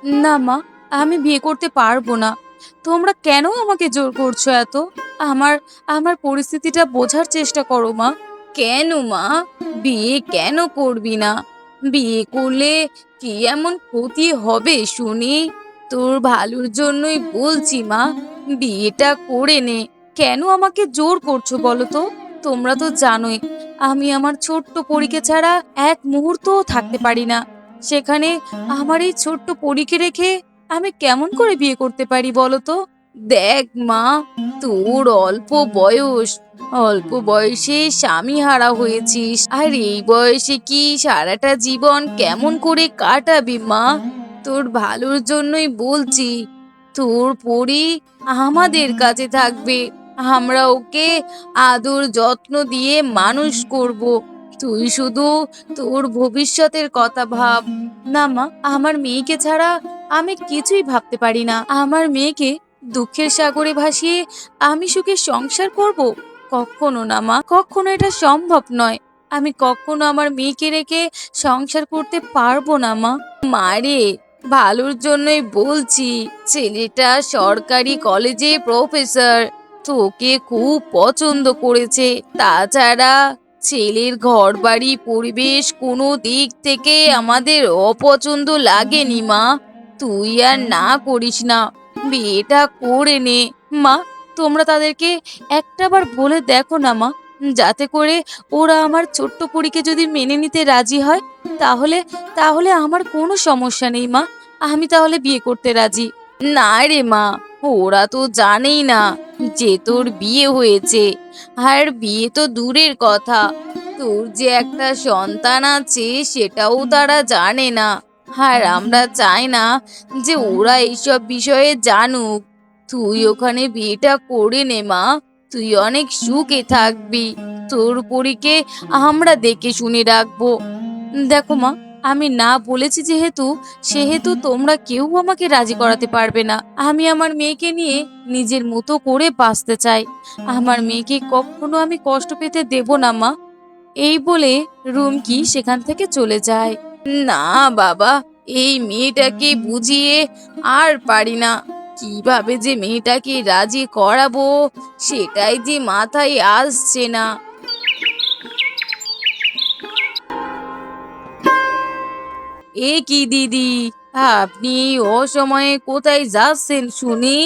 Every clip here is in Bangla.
না মা, আমি বিয়ে করতে পারবো না। তোমরা কেন আমাকে জোর করছো এত? আমার আমার পরিস্থিতিটা বোঝার চেষ্টা করো মা। কেন মা, বিয়ে কেন করবি না? বিয়ে করলে কি এমন ক্ষতি হবে শুনি? তোর ভালোর জন্যই বলছি মা, বিয়েটা করে নে। কেন আমাকে জোর করছো বলো তো? তোমরা তো জানোই আমি আমার ছোট্ট পরীকে ছাড়া এক মুহূর্তও থাকতে পারি না। সেখানে আমার এই ছোট্ট পরীকে রেখে আমি কেমন করে বিয়ে করতে পারি বলো তো? দেখ মা, তোর অল্প বয়সে স্বামী হারা হয়েছিস, আর এই বয়সে কি সারাটা জীবন কেমন করে কাটাবি মা? তোর ভালোর জন্যই বলছি, তোর পরি আমাদের কাছে থাকবে। আমরা ওকে আদর যত্ন দিয়ে মানুষ করব। তুই শুধু তোর ভবিষ্যতের কথা ভাব। না মা, আমার মেয়েকে ছাড়া আমি কিছুই ভাবতে পারি না। আমার মেয়েকে দুঃখের সাগরে ভাসিয়ে আমি সুখে সংসার করব? কখনো না মা, কখনো এটা সম্ভব নয়। আমি কখনো আমার মেয়েকে রেখে সংসার করতে পারবো না মা। মারে, ভালোর জন্যই বলছি, ছেলেটা সরকারি কলেজে প্রফেসর, তোকে খুব পছন্দ করেছে। তাছাড়া ছেলের ঘরবাড়ি পরিবেশ কোনো দিক থেকে আমাদের অপছন্দ লাগেনি মা। তুই আর না করিস না, বিয়েটা করে নে। মা, তোমরা তাদেরকে একটাবার বলে দেখো না মা, যাতে করে ওরা আমার ছোট্ট পরীকে যদি মেনে নিতে রাজি হয়, তাহলে তাহলে আমার কোনো সমস্যা নেই মা। আমি তাহলে বিয়ে করতে রাজি। না রে মা, ওরা তো জানেই না যে তোর বিয়ে হয়েছে। আর বিয়ে তো দূরের কথা, তোর যে একটা সন্তান আছে সেটাও তারা জানে না। আর আমরা চাই না যে ওরা এইসব বিষয়ে জানুক। তুই ওখানে বিয়েটা করে নে মা, তুই অনেক সুখে থাকবি। তোর পরীকে আমরা দেখে শুনে রাখবো। দেখো মা, আমি না বলেছি যেহেতু, সেহেতু তোমরা কেউ আমাকে রাজি করাতে পারবে না। আমি আমার মেয়েকে নিয়ে নিজের মতো করে বাঁচতে চাই। আমার মেয়েকে কখনো আমি কষ্ট পেতে দেব না মা। এই বলে রুমকি সেখান থেকে চলে যায়। না বাবা, এই মেয়েটাকে বুঝিয়ে আর পারি না। কিভাবে যে মেয়েটাকে রাজি করাবো সেটাই যে মাথায় আসছে না। এ কি দিদি, আপনি এই অসময়ে কোথায় যাচ্ছেন শুনি?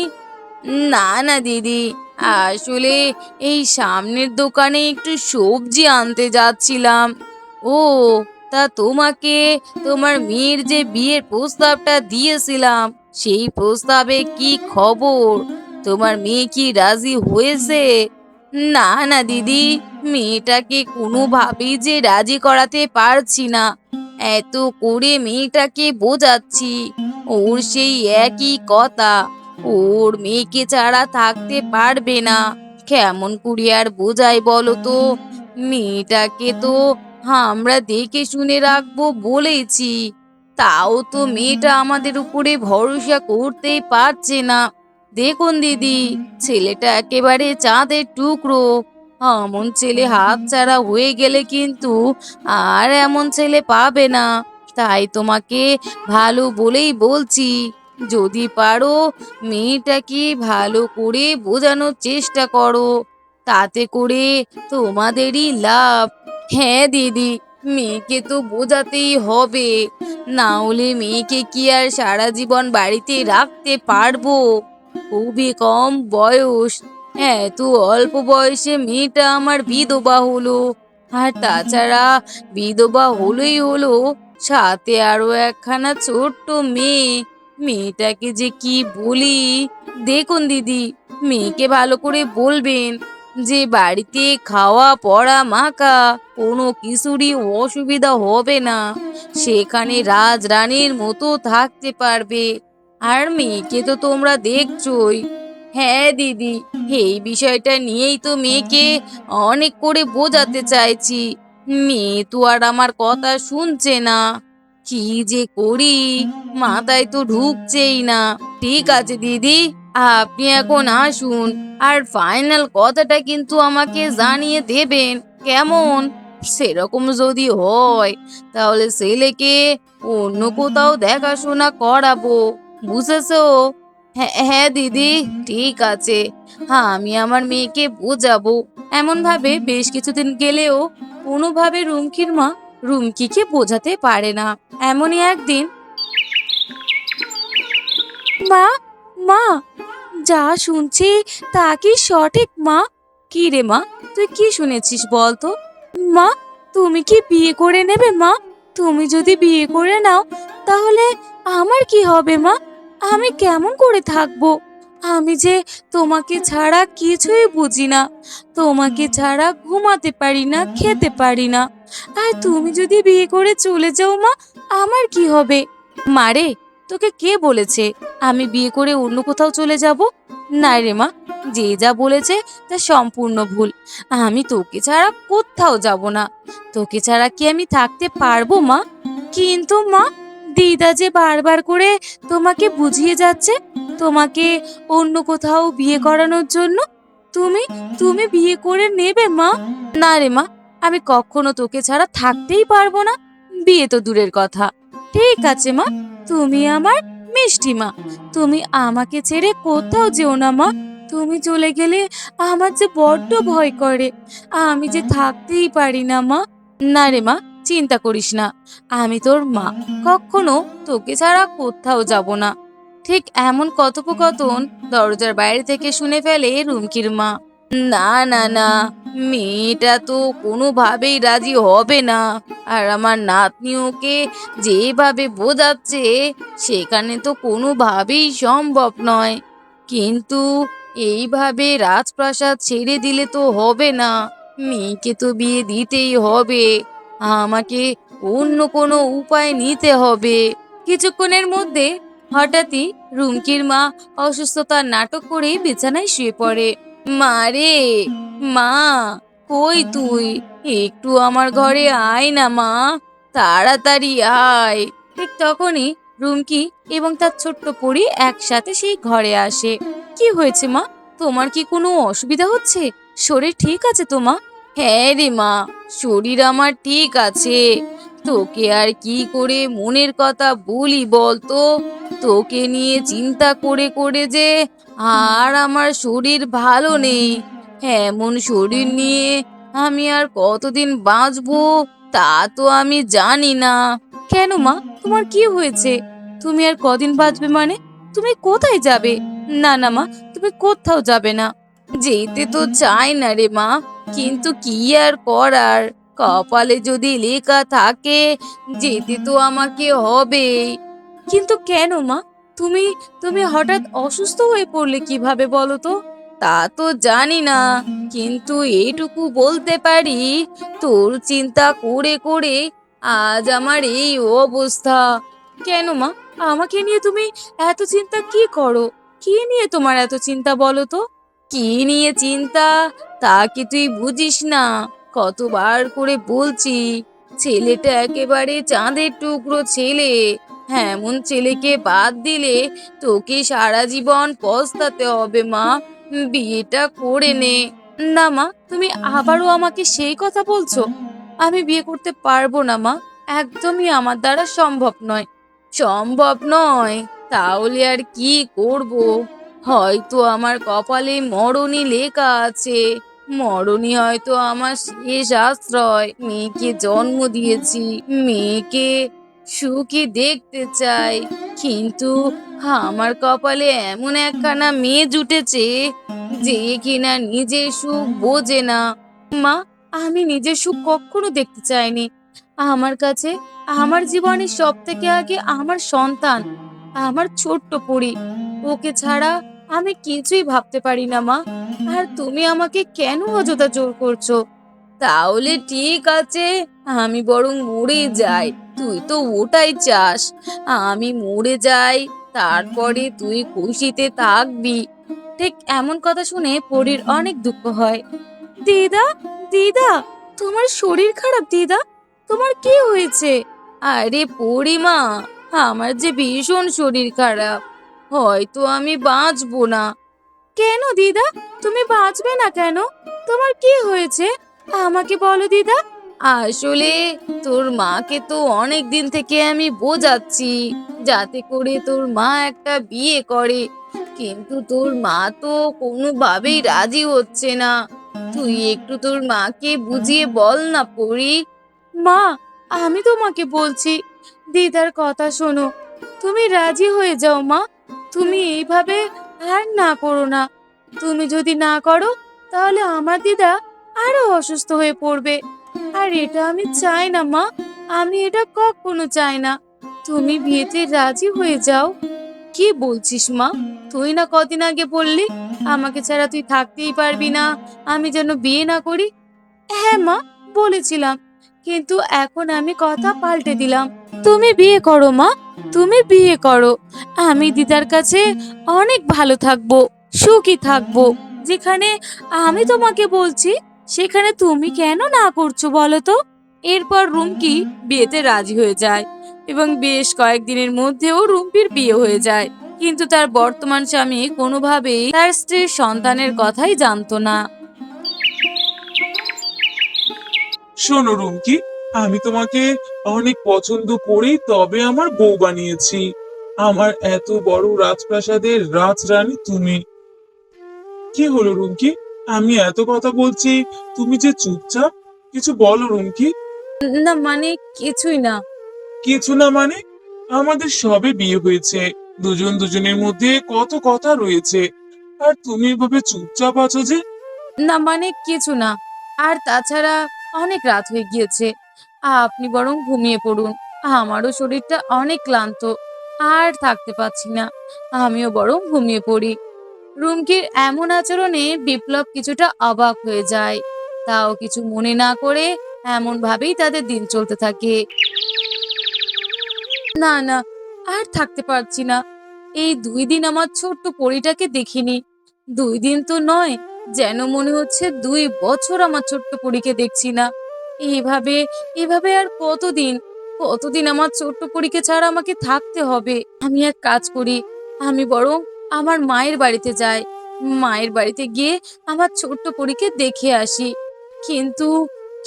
না না দিদি, আসলে এই সামনের দোকানে একটু সবজি আনতে যাচ্ছিলাম। ও, তা তোমাকে তোমার মেয়ের যে বিয়ের প্রস্তাবটা দিয়েছিলাম, সেই প্রস্তাবে কি খবর? তোমার মেয়ে কি রাজি হয়েছে? না না দিদি, মেয়েটাকে কোনোভাবেই যে রাজি করাতে পারছি না। এত করে মেয়েটাকে বোঝাচ্ছি, ওর সেই একই কথা, ওর মেয়েকে ছাড়া থাকতে পারবে না। কেমন করে আর বোঝাই বলো তো? মেয়েটাকে তো আমরা দেখে শুনে রাখবো বলেছি, তাও তো মেয়েটা আমাদের উপরে ভরসা করতেই পারছে না। দেখুন দিদি, ছেলেটা একেবারে চাঁদের টুকরো। এমন ছেলে হাতছাড়া হয়ে গেলে কিন্তু আর এমন ছেলে পাবে না। তাই তোমাকে ভালো বলেই বলছি, যদি পারো মেয়েটাকে ভালো করে বোঝানোর চেষ্টা করো, তাতে করে তোমাদেরই লাভ। হ্যাঁ দিদি, মেয়েকে তো বোঝাতেই হবে, না হলে মেয়েকে কি আর সারা জীবন বাড়িতে রাখতে পারবো? খুবই কম বয়স, এত অল্প বয়সে মেয়েটা আমার বিধবা হলো। আর তাছাড়া বিধবা হলোই হলো, সাথে আরো একখানা ছোট্ট মেয়ে। মেয়েটাকে যে কি বলি! দেখুন দিদি, মেয়েকে ভালো করে বলবেন যে বাড়িতে খাওয়া পড়া মাখা কোনো কিছুরই অসুবিধা হবে না, সেখানে রাজরানীর মতো থাকতে পারবে। আর মেয়েকে তো তোমরা দেখছোই। হ্যাঁ দিদি, এই বিষয়টা নিয়েই তো মেয়েকে অনেক করে বোঝাতে চাইছি। মেয়ে তো আর আমার কথা শুনছে না। কি যে করি, মাথায় তো ঢুকছেই না। ঠিক আছে দিদি, আপনি এখন আসুন, আর ফাইনাল কথাটা কিন্তু আমাকে জানিয়ে দেবেন, কেমন? সেরকম যদি হয় তাহলে ছেলেকে অন্য কোথাও দেখাশোনা করাবো, বুঝেছো? হ্যাঁ হ্যাঁ দিদি, ঠিক আছে। হ্যাঁ, আমি আমার মেয়েকে বোঝাবো। এমন ভাবে বেশ কিছুদিন গেলেও কোনোভাবে রুমকির মা রুমকিকে বোঝাতে পারে না। এমনই একদিন, মা, মা, যা শুনছি তা কি সঠিক মা? কি রে মা, তুই কি শুনেছিস বল তো? মা, তুমি কি বিয়ে করে নেবে মা? তুমি যদি বিয়ে করে নাও তাহলে আমার কি হবে মা? আমি কেমন করে থাকবো? আমি যে তোমাকে ছাড়া কিছুই বুঝি না। তোমাকে ছাড়া ঘুমাতে পারি না, খেতে পারি না। আর তুমি যদি বিয়ে করে চলে যাও মা, আমার কি হবে? মারে, তোকে কে বলেছে আমি বিয়ে করে অন্য কোথাও চলে যাব? না রে মা, যে যা বলেছে তা সম্পূর্ণ ভুল। আমি তোকে ছাড়া কোথাও যাব না। তোকে ছাড়া কি আমি থাকতে পারবো মা? কিন্তু মা, দিদা যে বারবার করে তোমাকে বুঝিয়ে যাচ্ছে তোমাকে অন্য কোথাও বিয়ে করানোর জন্য। তুমি তুমি বিয়ে করে নেবে মা? না রে মা, আমি কখনো তোকে ছাড়া থাকতেই পারবো না। বিয়ে তো দূরের কথা। ঠিক আছে মা, তুমি আমার মিষ্টি মা, তুমি আমাকে ছেড়ে কোথাও যেও না মা। তুমি চলে গেলে আমার যে বড্ড ভয় করে, আমি যে থাকতেই পারি না মা। না রে মা, চিন্তা করিস না, আমি তোর মা, কখনো তোকে ছাড়া কোথাও যাব না। ঠিক এমন কথোপকথন দরজার বাইরে থেকে শুনে ফেলে রুমকির মা। না না না, মেয়েটা তো কোনোভাবেই রাজি হবে না। আর আমার নাতনি ওকে যেভাবে বোঝাচ্ছে সেখানে তো কোনোভাবেই সম্ভব নয়। কিন্তু এইভাবে রাজপ্রাসাদ ছেড়ে দিলে তো হবে না, মেয়েকে তো বিয়ে দিতেই হবে। আমাকে অন্য কোনো উপায় নিতে হবে। কিছুক্ষণের মধ্যে হঠাৎই রুমকির মা অসুস্থতার নাটক করে বিছানায় শুয়ে পড়ে। মা রে, মা, কই তুই? একটু আমার ঘরে আয় না মা, তাড়াতাড়ি আয়। ঠিক তখনই রুমকি এবং তার ছোট্ট পরী একসাথে সেই ঘরে আসে। কি হয়েছে মা? তোমার কি কোনো অসুবিধা হচ্ছে? শরীর ঠিক আছে তো মা? হ্যাঁ রে মা, শরীর আমার ঠিক আছে। তোকে আর কি করে মনের কথা বলি বলতো? তোকে নিয়ে চিন্তা করে করে যে আর আমার শরীর ভালো নেই। এমন শরীর নিয়ে আমি আর কতদিন বাঁচবো তা তো আমি জানি না। কেন মা, তোমার কি হয়েছে? তুমি আর কদিন বাঁচবে মানে? তুমি কোথায় যাবে? না না মা, তুমি কোথাও যাবে না। যেতে তো চাই না রে মা, কিন্তু কি আর করার, কপালে যদি লেখা থাকে যেতে তো আমাকে হবে। কিন্তু কেন মা, তুমি তুমি হঠাৎ অসুস্থ হয়ে পড়লে কিভাবে বলো তো? তা তো জানি না, কিন্তু এইটুকু বলতে পারি, তোর চিন্তা করে করে আজ আমার এই অবস্থা। কেন মা, আমাকে নিয়ে তুমি এত চিন্তা কি করো? কি নিয়ে তোমার এত চিন্তা বলো তো? কি নিয়ে চিন্তা তা কি তুই বুঝিস না? কতবার করে বলছি, ছেলেটা একেবারে চাঁদের টুকরো ছেলে। হ্যাঁ, এমন ছেলেকে বাদ দিলে তোকে সারা জীবন পস্তাতে হবে মা। বিয়েটা করে নে। না মা, তুমি আবারও আমাকে সেই কথা বলছো? আমি বিয়ে করতে পারবো না মা, একদমই আমার দ্বারা সম্ভব নয়। সম্ভব নয়? তাহলে আর কি করব? হয়তো আমার কপালে মরণই লেখা আছে। মরণই হয়তো আমার শেষ আশ্রয়। মেয়েকে জন্ম দিয়েছি, মেয়েকে সুখী দেখতে চাই, কিন্তু আমার কপালে এমন একখানা মেয়ে জুটেছে যে কিনা নিজের সুখ বোঝে না। মা, আমি নিজের সুখ কখনো দেখতে চাইনি। আমার কাছে আমার জীবনের সব থেকে আগে আমার সন্তান, আমার ছোট্ট পরী। ওকে ছাড়া আমি কিছুই ভাবতে পারি না মা। আর তুমি আমাকে কেন অযথা জোর করছো? তাহলে ঠিক আছে, আমি বরং মরে যাই। তুই তো ওটাই চাস, আমি মরে যাই, তারপরে তুই খুশিতে থাকবি। ঠিক এমন কথা শুনে পরীর অনেক দুঃখ হয়। দিদা, দিদা, তোমার শরীর খারাপ দিদা? তোমার কি হয়েছে? আরে পরিমা, আমার যে ভীষণ শরীর খারাপ, হয়তো আমি বাঁচবো না। কেন দিদা, তুমি বাঁচবে না কেন? তোমার কি হয়েছে আমাকে বলো দিদা, আসলে তোর মাকে তো অনেক দিন থেকে আমি বোঝাচ্ছি যাতে করে তোর মা একটা বিয়ে করে, কিন্তু তোর মা তো কোনোভাবেই রাজি হচ্ছে না। তুই একটু তোর মাকে বুঝিয়ে বল না পরি। মা, আমি তোমাকে বলছি, দিদার কথা শোনো, তুমি রাজি হয়ে যাও মা। তুমি এইভাবে আর না করো না। তুমি যদি না করো তাহলে আমার দিদা আরো অসুস্থ হয়ে পড়বে। আর এটা আমি চাই না মা, আমি এটা কখনো চাই না। তুমি বিয়েতে রাজি হয়ে যাও। কি বলছিস মা? তুই না কদিন আগে বললি আমাকে ছাড়া তুই থাকতেই পারবি না, আমি যেন বিয়ে না করি। হ্যাঁ মা, বলেছিলাম, কিন্তু এখন আমি কথা পাল্টে দিলাম। তুমি বিয়ে করো মা, তুমি বিয়ে করো। আমি দিদার কাছে অনেক ভালো থাকবো, সুখী থাকবো। যেখানে আমি তোমাকে বলছি সেখানে তুমি কেন না করছো বলো তো? এরপর রুমকি বিয়েতে রাজি হয়ে যায় এবং বেশ কয়েকদিনের মধ্যেও রুমকির বিয়ে হয়ে যায়। কিন্তু তার বর্তমান স্বামী কোনোভাবেই তার স্ত্রীর সন্তানের কথাই জানতো না। শোনো রুমকি, আমি তোমাকে অনেক পছন্দ করেই তবে আমার বউ বানিয়েছি। আমার এত বড় রাজপ্রাসাদের রাজরানী তুমি। কি হলো রুমকি? আমি এত কথা বলছি, তুমি যে চুপচাপ, কিছু বলো রুমকি। না মানে কিছুই না। কিছু না মানে? আমাদের সবে বিয়ে হয়েছে, দুজন দুজনের মধ্যে কত কথা রয়েছে, আর তুমি এভাবে চুপচাপ আছো যে? না মানে কিছু না। আর তাছাড়া অনেক রাত হয়ে গিয়েছে, আপনি বরং ঘুমিয়ে পড়ুন। আমারও শরীরটা অনেক ক্লান্ত, আর থাকতে পারছি না। আমিও বরং ঘুমিয়ে পড়ি। রুমকির এমন আচরণে বিপ্লব কিছুটা অবাক হয়ে যায়। তাও কিছু মনে না করে এমন ভাবেই তাদের দিন চলতে থাকে। না না, আর থাকতে পারছি না। এই 2 দিন আমার ছোট্ট পরীটাকে দেখিনি। 2 দিন তো নয়, যেন মনে হচ্ছে 2 বছর আমার ছোট্ট পরীকে দেখছি না। এইভাবে এভাবে আর কতদিন, কতদিন আমার ছোট্ট পরীকে ছাড়া আমাকে থাকতে হবে? আমি এক কাজ করি, আমি বরং আমার মায়ের বাড়িতে যাই। মায়ের বাড়িতে গিয়ে আমার ছোট্ট পরীকে দেখে আসি। কিন্তু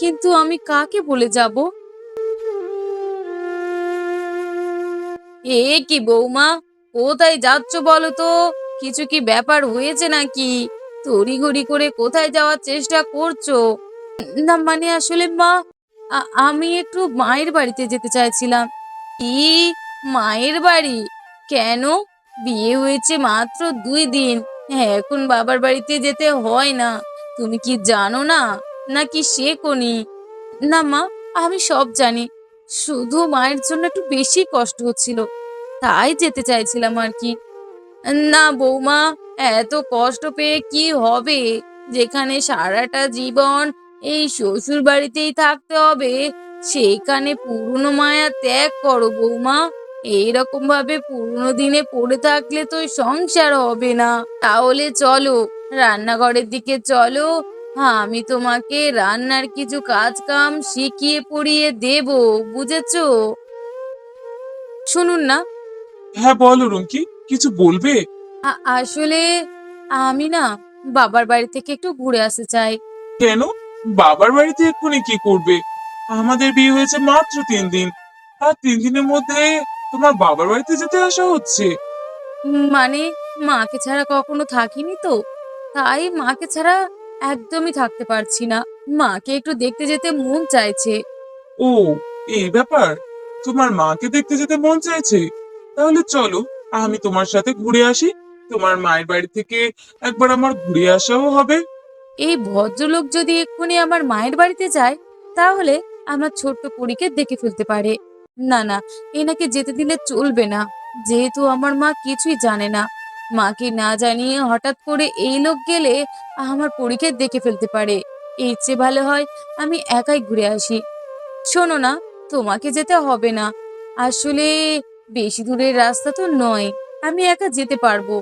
কিন্তু আমি কাকে বলে যাব? এ কি বৌমা, কোথায় যাচ্ছ বলো তো? কিছু কি ব্যাপার হয়েছে নাকি? তড়িঘড়ি করে কোথায় যাওয়ার চেষ্টা করছো? না মানে আসলে মা, আমি একটু মায়ের বাড়িতে যেতে চাইছিলাম। কি, মায়ের বাড়ি? কেন? বিয়ে হয়েছে মাত্র 2 দিন, এখন বাবার বাড়িতে যেতে হয় না। তুমি কি জানো না, নাকি শেখোনি? না মা, আমি সব জানি। শুধু মায়ের জন্য একটু বেশি কষ্ট হচ্ছিল, তাই যেতে চাইছিলাম আর কি। না বৌমা, এত কষ্ট পেয়ে কি হবে? যেখানে সারাটা জীবন এই শ্বশুর বাড়িতেই থাকতে হবে, সেইখানে পুরনো মায়া ত্যাগ করো বৌমা। এইরকম ভাবে পুরনো দিনে পড়ে থাকলে তো সংসার হবে না। তাহলে চলো, রান্নাঘরের দিকে চলো। হ্যাঁ, আমি তোমাকে রান্নার কিছু কাজ কাম শিখিয়ে পড়িয়ে দেব, বুঝেছো? শুনুন না, হ্যাঁ বলো রুমকি, কিছু বলবে? আসলে আমি না বাবার বাড়ি থেকে একটু ঘুরে আসতে চাই। কেন? বাবার বাড়িতে এক্ষুনি কি করবে? আমাদের বিয়ে হয়েছে মাত্র 3 দিন, আর 3 দিনের মধ্যে তোমার বাবার বাড়িতে যেতে আসা হচ্ছে? মানে মাকে ছাড়া কখনো থাকিনি তো, তাই মাকে ছাড়া একদমই থাকতে পারছি না। মাকে একটু দেখতে যেতে মন চাইছে। ও, এই ব্যাপার। তোমার মাকে দেখতে যেতে মন চাইছে? তাহলে চলো, আমি তোমার সাথে ঘুরে আসি। তোমার মায়ের বাড়ি থেকে একবার আমার ঘুরে আসাও হবে। এই ভদ্রলোক যদি এক্ষুনি আমার মায়ের বাড়িতে যায়, তাহলে আমার ছোট্ট পরীকে দেখে ফেলতে পারে। না না, এনাকে যেতে দিলে চলবে না। যেহেতু আমার মা কিছুই জানে না, মাকে না জানিয়ে হঠাৎ করে এই লোক গেলে আমার পরীকে দেখে ফেলতে পারে। এর চেয়ে ভালো হয় আমি একাই ঘুরে আসি। শোনো না, তোমাকে যেতে হবে না। আসলে বেশি দূরের রাস্তা তো নয়, আমি একা যেতে পারবো।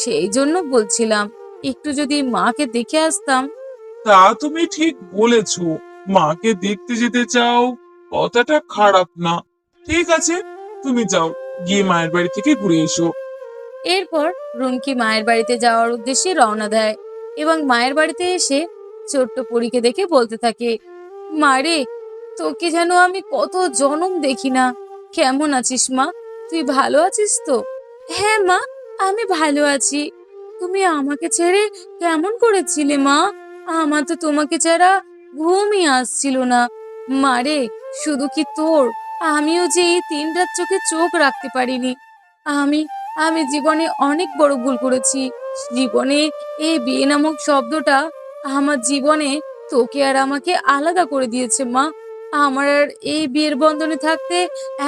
সেই জন্য বলছিলাম, একটু যদি মাকে দেখে আসতাম। তা তুমি ঠিক বলেছো, মাকে দেখতে যেতে চাও, কথাটা খারাপ না। ঠিক আছে, তুমি যাও, গিয়ে মায়ের বাড়ি থেকে ঘুরে এসো। এরপর রুমকি মায়ের বাড়িতে যাওয়ার উদ্দেশ্যে রওনা দেয় এবং মায়ের বাড়িতে এসে ছোট্ট পরীকে দেখে বলতে থাকে, মারে, তোকে যেন আমি কত জনম দেখি না। কেমন আছিস মা? তুই ভালো আছিস তো? হ্যাঁ মা, আমি ভালো আছি। তুমি আমাকে ছেড়ে কেমন করেছিলে মা? আমার তো তোমাকে ছাড়া ঘুমই আসছিল না। মারে, শুধু কি তোর, আমিও যে এই ৩ রাত চোখে চোখ রাখতে পারিনি। আমি আমি জীবনে অনেক বড় ভুল করেছি। জীবনে এই বিয়ে নামক শব্দটা আমার জীবনে তোকে আর আমাকে আলাদা করে দিয়েছে মা। আমার আর এই বিয়ের বন্ধনে থাকতে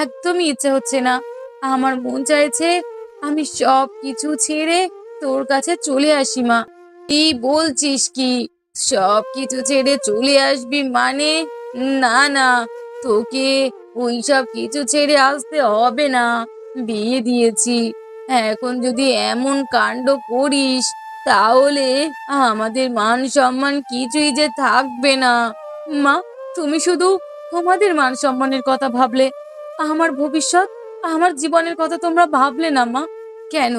একদমই ইচ্ছে হচ্ছে না। আমার মন চাইছে আমি সবকিছু ছেড়ে তোর কাছে চলে আসি মা। কি বলছিস কি? সবকিছু ছেড়ে চলে আসবি মানে? না না, তোকে ওইসব কিছু ছেড়ে আসতে হবে না। বিয়ে দিয়েছি, এখন যদি এমন কাণ্ড করিস তাহলে আমাদের মান সম্মান কিছুই যে থাকবে না। মা, তুমি শুধু তোমাদের মান সম্মানের কথা ভাবলে, আমার ভবিষ্যৎ, আমার জীবনের কথা তোমরা ভাবলে না মা। কেন?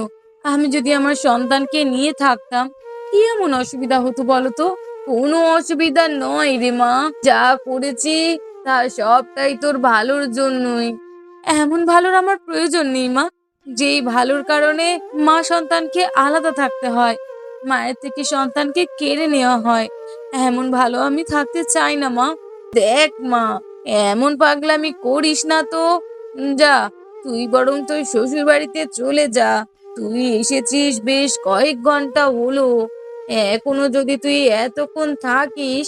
আমি যদি আমার সন্তানকে নিয়ে থাকতাম, কি এমন অসুবিধা হতো বলো তো? কোনো অসুবিধা নয় রে মা। যা করেছি তা সবটাই তোর ভালোর জন্যই। এমন ভালোর আমার প্রয়োজন নেই মা, যেই ভালোর কারণে মা সন্তানকে আলাদা থাকতে হয়, মায়ের থেকে সন্তানকে কেড়ে নেওয়া হয়। এমন ভালো আমি থাকতে চাই না মা। দেখ মা, এমন পাগলামি করিস না তো। যা, তুই বরং তোর শ্বশুর বাড়িতে চলে যা। তুই এসেছিস বেশ কয়েক ঘন্টা হলো। এখনো যদি তুই এতক্ষণ থাকিস,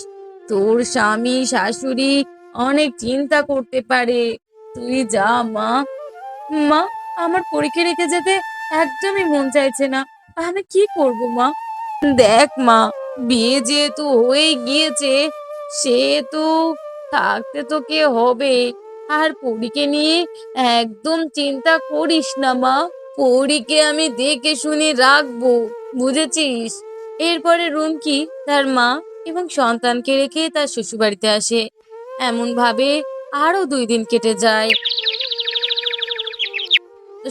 তোর স্বামী শাশুড়ি অনেক চিন্তা করতে পারে। তুই যা মা। মা, আমার পরীক্ষা রেখে যেতে একদমই মন চাইছে না। আমি কি করব মা? দেখ মা, বিয়ে যেহেতু হয়ে গিয়েছে, সেহেতু থাকতে তোকে হবে। আর পরীকে নিয়ে একদম চিন্তা করিস না মা। পরীকে আমি দেখে শুনে রাখবো, বুঝেছিস? এরপরে রুমকি তার মা এবং সন্তানকে রেখে তার শ্বশুরবাড়িতে আসে। এমন ভাবে আরো ২ দিন কেটে যায়।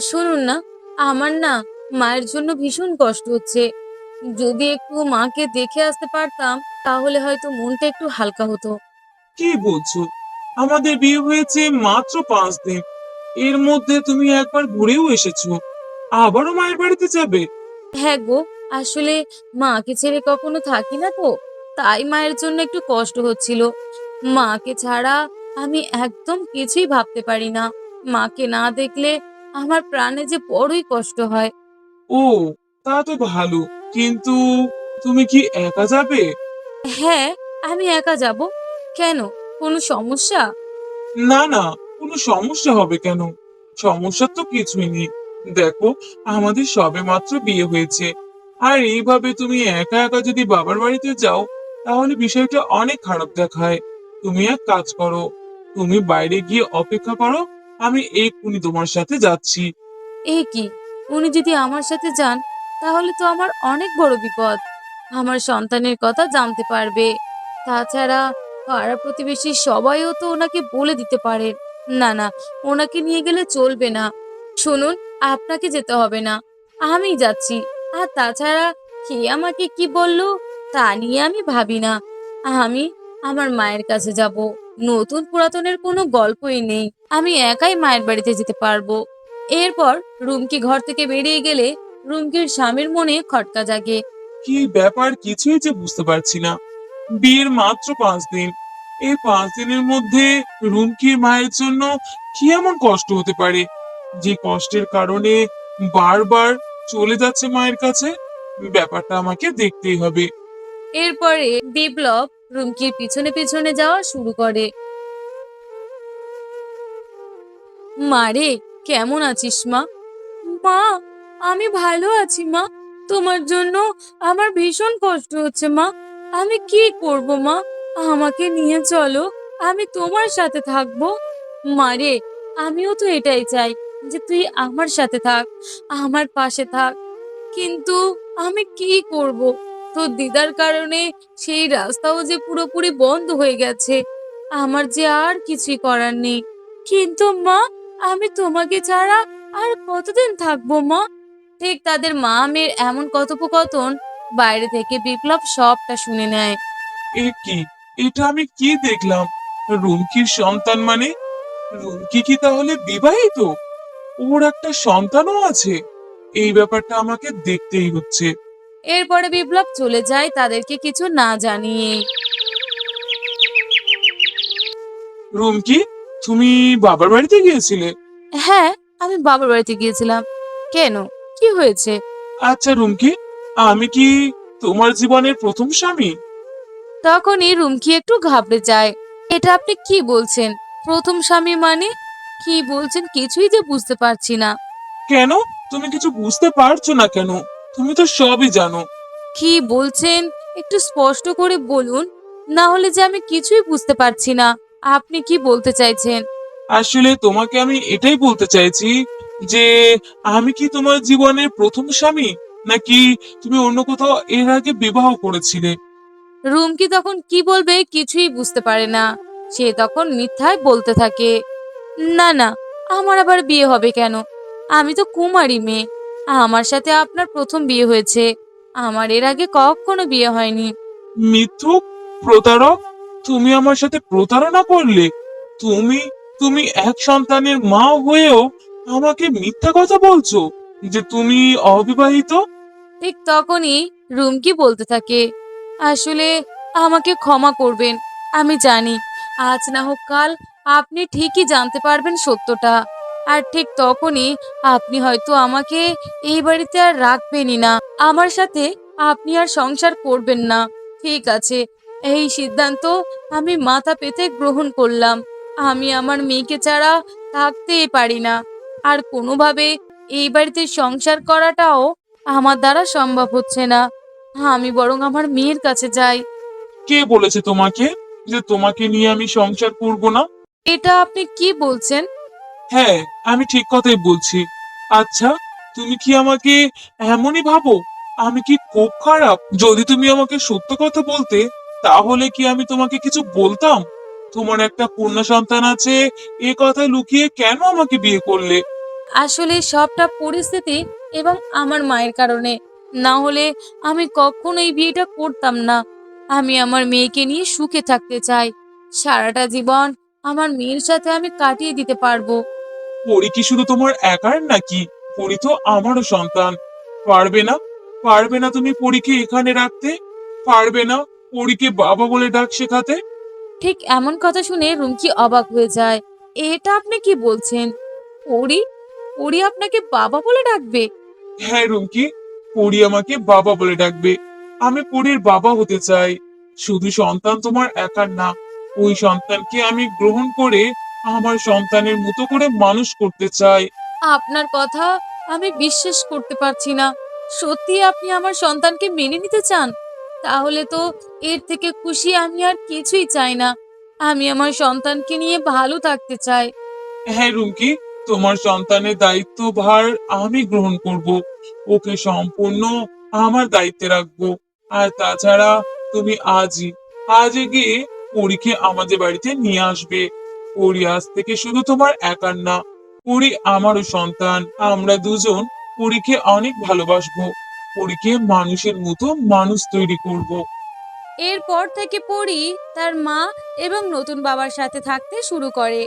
শুনুন না, আমার না মায়ের জন্য ভীষণ কষ্ট হচ্ছে। যদি একটু মাকে দেখে আসতে পারতাম তাহলে হয়তো মনটা একটু হালকা হতো। কি বলছো? আমাদের বিয়ে হয়েছে মাত্র 5 দিন, এর মধ্যে তুমি একবার ঘুরেও এসেছো, আবারও মায়ের বাড়িতে যাবে? হ্যাঁ গো, আসলে মাকে ছেড়ে কখনো থাকি না তো, তাই মায়ের জন্য একটু কষ্ট হচ্ছিল। মাকে ছাড়া আমি একদম কিছুই ভাবতে পারি না। মাকে না দেখলে আমার প্রাণে যে বড়ই কষ্ট হয়। ও, তা তো ভালো, কিন্তু তুমি কি একা যাবে? হ্যাঁ, আমি একা যাব। কেন? কোনো সমস্যা? না না, কোনো সমস্যা হবে কেন? সমস্যা তো কিছুই নেই। দেখো, আমাদের সবেমাত্র বিয়ে হয়েছে, আর এইভাবে তুমি একা একা যদি বাবার বাড়িতে যাও তাহলে বিষয়টা অনেক খারাপ দেখায়। তুমি এক কাজ করো, তুমি বাইরে গিয়ে অপেক্ষা করো, আমি এক্ষুনি তোমার সাথে যাচ্ছি। এ কি? উনি যদি আমার সাথে যান তাহলে তো আমার অনেক বড় বিপদ। আমার সন্তানের কথা জানতে পারবে। তাছাড়া পাড়া প্রতিবেশী সবাইও তো ওনাকে বলে দিতে পারে। না না, ওনাকে নিয়ে গেলে চলবে না। শুনুন, আপনাকে যেতে হবে না, আমি যাচ্ছি। আর তাছাড়া কে আমাকে কি বলল তা নিয়ে আমি ভাবি না। আমি আমার মায়ের কাছে যাব। নতুন পুরাতনের কোনো গল্পই নেই, আমি একাই মায়ের বাড়িতে যেতে পারবো। এরপর রুমকি ঘর থেকে বেরিয়ে গেলে রুমকির স্বামীর মনে খটকা জাগে। কি ব্যাপার, কিছুই যে বুঝতে পারছি না। বিয়ের মাত্র 5 দিন, এই 5 দিনের মধ্যে রুমকির মায়ের জন্য কি এমন কষ্ট হতে পারে যে কষ্টের কারণে বারবার চলে যাচ্ছে মায়ের কাছে? ব্যাপারটা আমাকে দেখতেই হবে। এরপরে বিপ্লব রুমকির পিছনে পিছনে যাওয়া শুরু করে। মারে, কেমন আছিস মা? মা, আমি ভালো আছি মা। তোমার জন্য আমার ভীষণ কষ্ট হচ্ছে মা। আমি কি করব মা? আমাকে নিয়ে চলো, আমি তোমার সাথে থাকবো। মারে, আমিও তো এটাই চাই যে তুই আমার সাথে থাক, আমার পাশে থাক। কিন্তু আমি কি করব? তোর দিদার কারণে সেই রাস্তাও যে পুরোপুরি বন্ধ হয়ে গেছে। আমার যে আর কিছুই করার নেই। কিন্তু মা, আমি তোমাকে ছাড়া আর কতদিন থাকবো মা? ঠিক তাদের মা মেয়ের এমন কথোপকথন বাইরে থেকে বিপ্লব সবটা শুনে নেয়। এ কি, এটা আমি কি দেখলাম? রুমকির সন্তান মানে রুমকি কি তাহলে বিবাহিত? ওর একটা সন্তানও আছে? এই ব্যাপারটা আমাকে দেখতেই হচ্ছে। এরপরে বিপ্লব চলে যায় তাদেরকে কিছু না জানিয়ে। রুমকি, তুমি বাবার বাড়িতে গিয়েছিলে? হ্যাঁ, আমি বাবার বাড়িতে গিয়েছিলাম। কেন, কি হয়েছে? আচ্ছা রুমকি, আমি কি তোমার জীবনের প্রথম স্বামী? তখনই রুমকি একটু ঘাবড়ে যায়। এটা আপনি কি বলছেন? প্রথম স্বামী মানে? কি বলছেন কিছুই যে বুঝতে পারছি না। কেন? তুমি কিছু বুঝতে পারছো না কেন? তুমি তো সবই জানো। কি বলছেন একটু স্পষ্ট করে বলুন, না হলে যে আমি কিছুই বুঝতে পারছি না। আপনি কি বলতে চাইছেন? আসলে তোমাকে আমি এটাই বলতে চাইছি যে আমি কি তোমার জীবনের প্রথম স্বামী, নাকি তুমি অন্য কোথাও এর আগে বিবাহ করেছিলে? রুমকি তখন কি বলবে কিছুই বুঝতে পারে না। সে তখন মিথ্যায় বলতে থাকে, না না, আমার আবার বিয়ে হবে কেন? আমি তো কুমারী মেয়ে। আমার সাথে আপনার প্রথম বিয়ে হয়েছে। আমার এর আগে কখনো বিয়ে হয়নি। মিথ্যুক, প্রতারক, তুমি আমার সাথে প্রতারণা করলে। তুমি তুমি এক সন্তানের মা হয়েও আমাকে মিথ্যা কথা বলছো যে তুমি অবিবাহিত। ঠিক তখনই রুমকি বলতে থাকে, আসলে আমাকে ক্ষমা করবেন। আমি জানি আজ না হোক কাল আপনি ঠিকই জানতে পারবেন সত্যটা। আর ঠিক তখনই আপনি হয়তো আমাকে এই বাড়িতে আর রাখবেনই না। আমার সাথে আপনি আর সংসার করবেন না। ঠিক আছে, এই সিদ্ধান্ত আমি মাথা পেতে গ্রহণ করলাম। আমি আমার মেয়েকে ছাড়া থাকতেই পারি না। আর কোনোভাবে এই বাড়িতে সংসার করাটাও আমার দ্বারা সম্ভব হচ্ছে না। আমি বরং আমার মেয়ের কাছে যাই। কে বলেছে তোমাকে যে তোমাকে নিয়ে আমি সংসার করব না? এটা আপনি কি বলছেন? হ্যাঁ, আমি ঠিক কথাই বলছি। আচ্ছা, তুমি কি আমাকে এমনই ভাবো? আমি কি খুব খারাপ? যদি তুমি আমাকে সত্য কথা বলতে, তাহলে কি আমি তোমাকে কিছু বলতাম? তোমার একটা কন্যা সন্তান আছে, এ কথা লুকিয়ে কেন আমাকে বিয়ে করলে? আসলে সবটা পরিস্থিতি এবং আমার মায়ের কারণে। না হলে আমি কখনো এই বিয়েটা করতাম না। আমি আমার মেয়েকে নিয়ে সুখে থাকতে চাই। সারাটা জীবন আমার মেয়ের সাথে আমি কাটিয়ে দিতে পারবো। পরি কি শুধু তোমার একার নাকি? পরি তো আমারও সন্তান। পারবে না? পারবে না তুমি পরীকে এখানে রাখতে? পারবে না পরীকে বাবা বলে ডাক শেখাতে? ঠিক এমন কথা শুনে রুমকি অবাক হয়ে যায়। এটা আপনি কি বলছেন? পরি, পরি আপনাকে বাবা বলে ডাকবে? হ্যাঁ রুমকি, পরি আমাকে বাবা বলে ডাকবে। আমি পরির বাবা হতে চাই। শুধু সন্তান তোমার একার না, ওই সন্তানকে আমি গ্রহণ করে আমার সন্তানের মতো করে মানুষ করতে চাই। আপনার কথা আমি বিশ্বাস করতে পারছি না। সত্যি আপনি আমার সন্তানকে মেনে নিতে চান? তাহলে তো এর থেকে খুশি আমি আর কিছুই চাই না। আমি আমার সন্তানকে নিয়ে ভালো থাকতে চাই। হ্যাঁ রুমকি, তোমার সন্তানের দায়িত্বভার আমি গ্রহণ করব। ওকে সম্পূর্ণ আমার দায়িত্বে রাখবো। আর তাছাড়া তুমি আজই গিয়ে পরীকে আমাদের বাড়িতে নিয়ে আসবে। পরী আজ থেকে শুধু তোমার একার না, পরী আমারও সন্তান। আমরা দুজন পরীকে অনেক ভালোবাসবো। পরীকে মানুষের মতো মানুষ তৈরি করব। এরপর থেকে পরি তার মা এবং নতুন বাবার সাথে থাকতে শুরু করে।